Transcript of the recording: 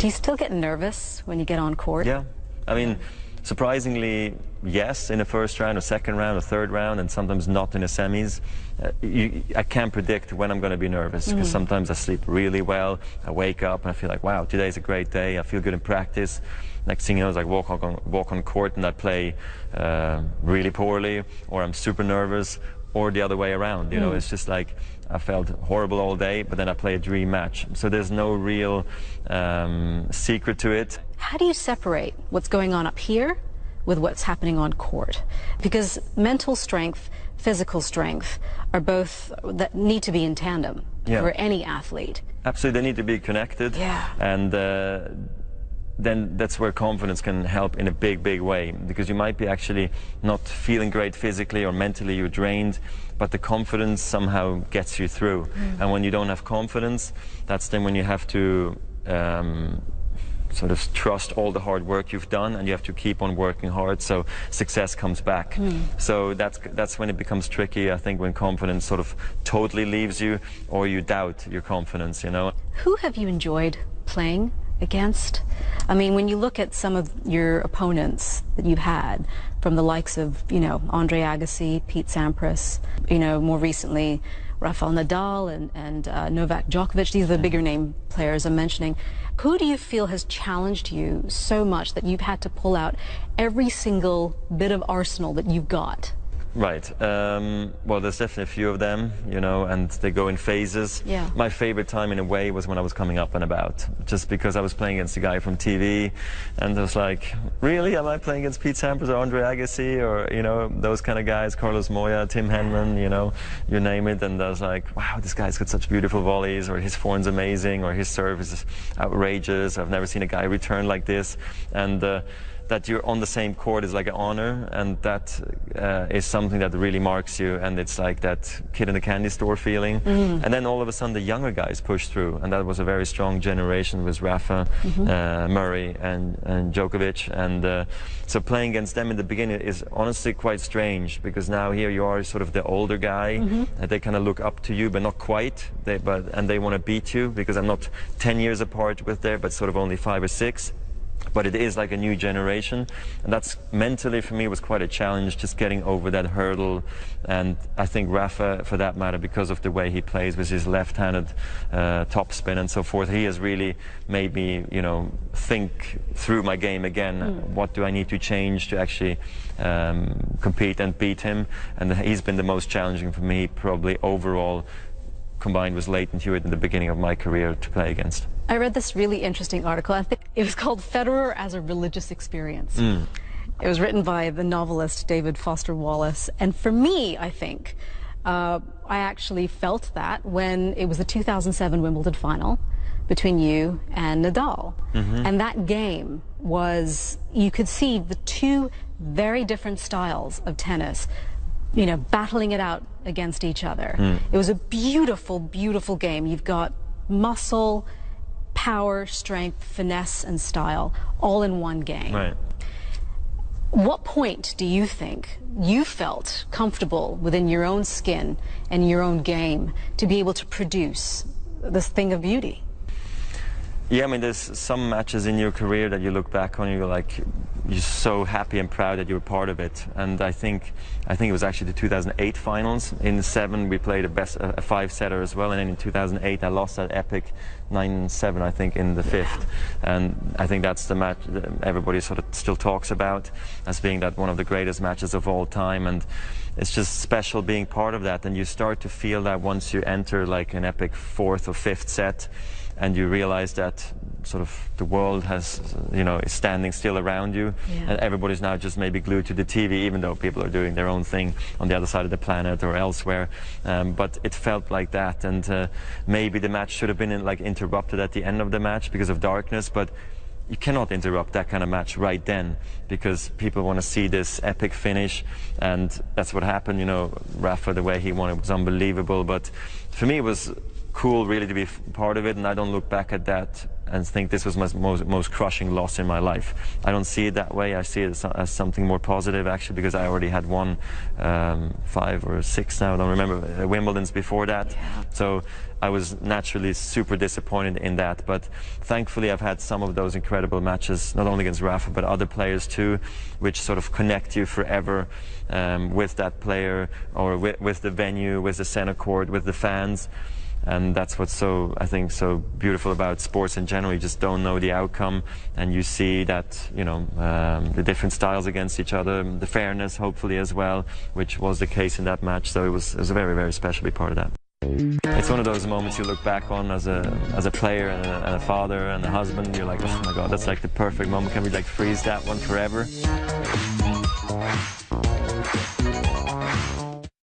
Do you still get nervous when you get on court? Yeah, I mean, surprisingly, yes, in the first round or second round or third round, and sometimes not in the semis. I can't predict when I'm going to be nervous, because sometimes I sleep really well, I wake up and I feel like, wow, today's a great day, I feel good in practice. Next thing you know, is I walk on court and I play really poorly, or I'm super nervous, or the other way around. You know, it's just like I felt horrible all day, but then I play a dream match. So there's no real secret to it. How do you separate what's going on up here with what's happening on court? Because mental strength, physical strength are both that need to be in tandem for any athlete. Absolutely, they need to be connected. Yeah. And then that's where confidence can help in a big way, because you might be actually not feeling great physically or mentally, you're drained, but the confidence somehow gets you through. And when you don't have confidence, that's then when you have to sort of trust all the hard work you've done, and you have to keep on working hard, so success comes back. So that's when it becomes tricky, I think, when confidence sort of totally leaves you, or you doubt your confidence, you know. Who have you enjoyed playing against? I mean, when you look at some of your opponents that you've had, from the likes of, you know, Andre Agassi, Pete Sampras, you know, more recently Rafael Nadal and Novak Djokovic, these are the bigger name players I'm mentioning. Who do you feel has challenged you so much that you've had to pull out every single bit of arsenal that you've got? Right. Well, there's definitely a few of them, you know, and they go in phases. Yeah. My favorite time, in a way, was when I was coming up and about, just because I was playing against a guy from TV, and I was like, really? Am I playing against Pete Sampras or Andre Agassi, or, you know, those kind of guys, Carlos Moya, Tim Henman, you know, you name it. And I was like, wow, this guy's got such beautiful volleys, or his forehand's amazing, or his serve is outrageous. I've never seen a guy return like this. And that you're on the same court is like an honor, and that is something that really marks you, and it's like that kid in the candy store feeling. And then all of a sudden the younger guys push through, and that was a very strong generation with Rafa, Murray and Djokovic, and so playing against them in the beginning is honestly quite strange, because now here you are, sort of the older guy, and they kind of look up to you, but not quite, and they want to beat you, because I'm not 10 years apart with them, but sort of only 5 or 6. But it is like a new generation, and that's mentally for me was quite a challenge, just getting over that hurdle. And I think Rafa, for that matter, because of the way he plays with his left-handed topspin and so forth, he has really made me, you know, think through my game again. What do I need to change to actually compete and beat him? And he's been the most challenging for me, probably overall, combined with Leighton Hewitt in the beginning of my career, to play against. I read this really interesting article. I think it was called Federer as a Religious Experience. It was written by the novelist David Foster Wallace. And for me, I think, I actually felt that when it was the 2007 Wimbledon final between you and Nadal. And that game was, you could see the two very different styles of tennis, you know, battling it out against each other. It was a beautiful, beautiful game. You've got muscle, power, strength, finesse, and style, all in one game. Right. What point do you think you felt comfortable within your own skin and your own game to be able to produce this thing of beauty? Yeah, I mean, there's some matches in your career that you look back on and you're like, you're so happy and proud that you were part of it. And I think it was actually the 2008 finals. In 7 we played a 5-setter as well, and then in 2008 I lost that epic 9-7, I think, in the 5th. And I think that's the match that everybody sort of still talks about as being that one of the greatest matches of all time. And it's just special being part of that, and you start to feel that once you enter like an epic 4th or 5th set, and you realize that sort of the world has, you know, is standing still around you, and everybody's now just maybe glued to the TV, even though people are doing their own thing on the other side of the planet or elsewhere. But it felt like that, and maybe the match should have been like interrupted at the end of the match because of darkness, but you cannot interrupt that kind of match right then, because people want to see this epic finish, and that's what happened. You know, Rafa, the way he won it was unbelievable, but for me it was cool really to be part of it, and I don't look back at that and think this was my most crushing loss in my life. I don't see it that way. I see it as something more positive, actually, because I already had won 5 or 6 now, I don't remember, Wimbledons before that. So I was naturally super disappointed in that, but thankfully I've had some of those incredible matches, not only against Rafa but other players too, which sort of connect you forever with that player, or with the venue, with the center court, with the fans. And that's what's so, I think, so beautiful about sports in general. You just don't know the outcome, and you see that, you know, the different styles against each other, the fairness hopefully as well, which was the case in that match. So it was a very, very special to be part of that. It's one of those moments you look back on as a player and a father and a husband. You're like, oh my God, that's like the perfect moment. Can we like freeze that one forever?